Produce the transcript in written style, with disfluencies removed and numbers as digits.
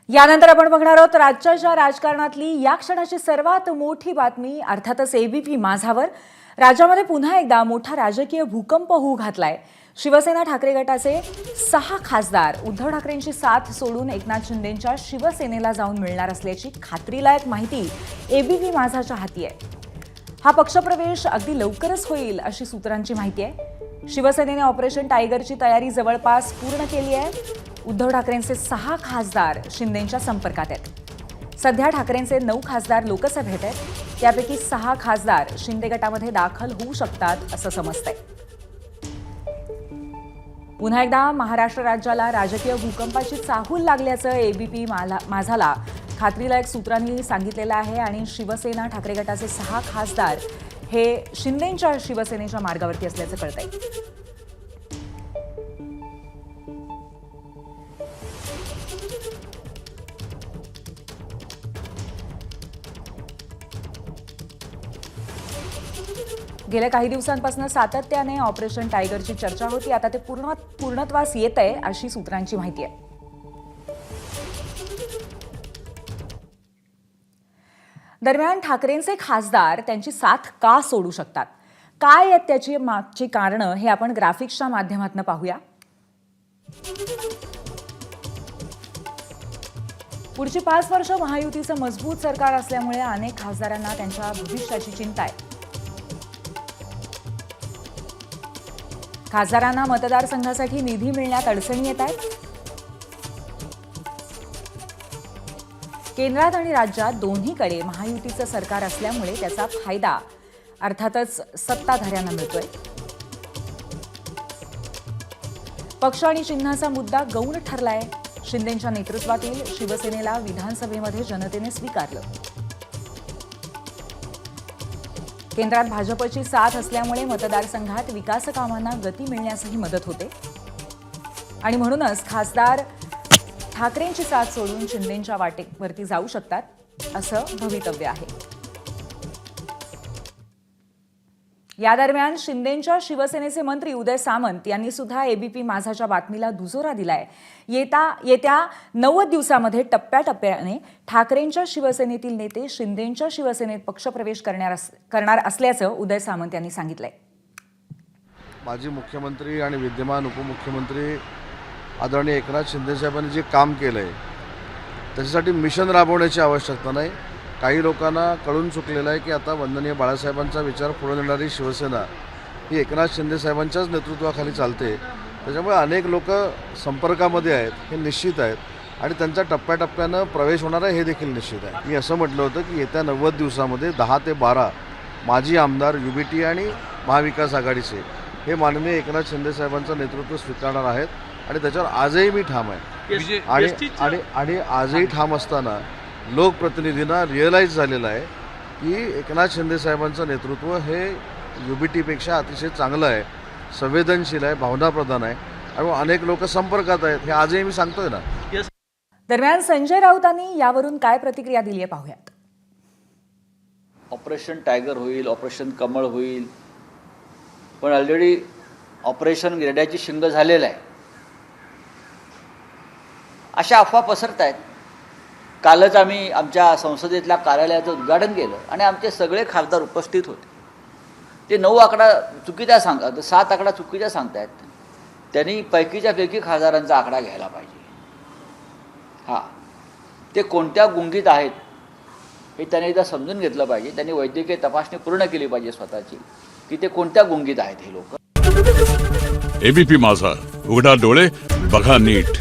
यानंतर आपण बघणार आहोत राज्याच्या राजकारणातली या क्षणाची सर्वात मोठी बातमी, अर्थातच एबीपी माझावर राज्यामध्ये पुन्हा एकदा मोठा राजकीय भूकंप होऊ घातलाय। शिवसेना ठाकरे गटाचे 6 खासदार उद्धव ठाकरेंची साथ सोडून एकनाथ शिंदेंच्या शिवसेनेला जाऊन मिळणार असल्याची खात्रीलायक माहिती एबीपी माझाच्या हाती आहे। हा पक्षप्रवेश अगदी लवकरच होईल अशी सूत्रांची माहिती आहे। शिवसेनेने ऑपरेशन टायगरची तयारी जवळपास पूर्ण केली आहे। उद्धव ठाकरेंचे 6 खासदार शिंदेंच्या संपर्कात आहेत। सध्या ठाकरेंचे 9 खासदार लोकसभेत आहेत, त्यापैकी 6 खासदार शिंदे गटामध्ये दाखल होऊ शकतात असं समजतंय। पुन्हा एकदा महाराष्ट्र राज्याला राजकीय भूकंपाची चाहूल लागल्याचं एबीपी माझाला खात्रीलायक सूत्रांनी सांगितलेलं आहे आणि शिवसेना ठाकरे गटाचे 6 खासदार हे शिंदेंच्या शिवसेनेच्या मार्गावरती असल्याचं कळतंय। गेल्या काही दिवसांपासून सातत्याने ऑपरेशन टायगरची चर्चा होती। आता ते पूर्णत्वास येत आहे अशी सूत्रांची माहिती आहे। दरम्यान ठाकरेंचे खासदार त्यांची साथ का सोडू शकतात, काय आहेत त्याची मागची कारणं हे आपण ग्राफिक्सच्या माध्यमातून पाहूया। पुढची 5 वर्ष महायुतीचं मजबूत सरकार असल्यामुळे अनेक खासदारांना त्यांच्या भविष्याची चिंता आहे। खासदारांना मतदारसंघासाठी निधी मिळण्यात अडचणी येत आहेत। केंद्रात आणि राज्यात दोन्हीकडे महायुतीचं सरकार असल्यामुळे त्याचा फायदा अर्थातच सत्ताधाऱ्यांना मिळतोय। पक्ष आणि चिन्हाचा मुद्दा गौण ठरलाय। शिंदेंच्या नेतृत्वातील शिवसेनेला विधानसभेमध्ये जनतेने स्वीकारलं। केंद्रात भाजपची साथ असल्यामुळे मतदारसंघात विकास कामांना गती मिळण्यासही मदत होते आणि म्हणूनच खासदार ठाकरेंची साथ सोडून शिंदेंच्या वाटेवरती जाऊ शकतात असं भवितव्य आहे। या दरम्यान शिंदेंच्या शिवसेनेचे मंत्री उदय सामंत यांनी सुद्धा एबीपी माझाच्या बातमीला दुजोरा दिलाय। येत्या 90 दिवसांमध्ये टप्प्याटप्प्याने ठाकरेंच्या शिवसेनेतील नेते शिंदेंच्या शिवसेनेत पक्षप्रवेश करणार असल्याचं उदय सामंत यांनी सांगितलंय। माजी मुख्यमंत्री आणि विद्यमान उपमुख्यमंत्री आदरणीय एकनाथ शिंदे साहेबांनी जे काम केलं आहे त्याच्यासाठी मिशन राबवण्याची आवश्यकता नाही। काही लोकांना कळून चुकलेलं आहे की आता वंदनीय बाळासाहेबांचा विचार पुढे नेणारी शिवसेना ही एकनाथ शिंदे साहेबांच्याच नेतृत्वाखाली चालते। त्याच्यामुळे अनेक लोक संपर्कामध्ये आहेत हे निश्चित आहेत आणि त्यांचा टप्प्याटप्प्यानं प्रवेश होणार आहे हे देखील निश्चित आहे। मी असं म्हटलं होतं की येत्या 90 दिवसामध्ये 10 ते 12 माजी आमदार युबीटी आणि महाविकास आघाडीचे हे माननीय एकनाथ शिंदे साहेबांचं नेतृत्व स्वीकारणार आहेत आणि त्याच्यावर आजही मी ठाम आहे। आणि आजही ठाम असताना लोकप्रतिनिधींना रिअलाईज झालेलं आहे की एकनाथ शिंदे साहेबांचं नेतृत्व हे युबीटीपेक्षा अतिशय चांगलं आहे, संवेदनशील आहे, भावनाप्रधान आहे आणि अनेक लोक संपर्कात आहेत हे आजही मी सांगतोय ना। दरम्यान संजय राऊतांनी यावरून काय प्रतिक्रिया दिली आहे पाहूयात। ऑपरेशन टायगर होईल, ऑपरेशन कमळ होईल, पण ऑलरेडी ऑपरेशन गिरड्याची शिंग झालेलं आहे अशा अफवा पसरत आहेत। कालच आम्ही आमच्या संसदेतल्या कार्यालयाचं उद्घाटन केलं आणि आमचे सगळे खासदार उपस्थित होते। ते 9 आकडा चुकीचा सांगतात, 7 आकडा चुकीचा सांगतायत। त्यांनी पैकीच्या पैकी खासदारांचा आकडा घ्यायला पाहिजे। हां, ते कोणत्या गुंगीत आहेत हे त्यांनी एकदा समजून घेतलं पाहिजे। त्यांनी वैद्यकीय तपासणी पूर्ण केली पाहिजे स्वतःची की ते कोणत्या गुंगीत आहेत हे लोक। एबीपी माझा, उघडा डोळे बघा नीट।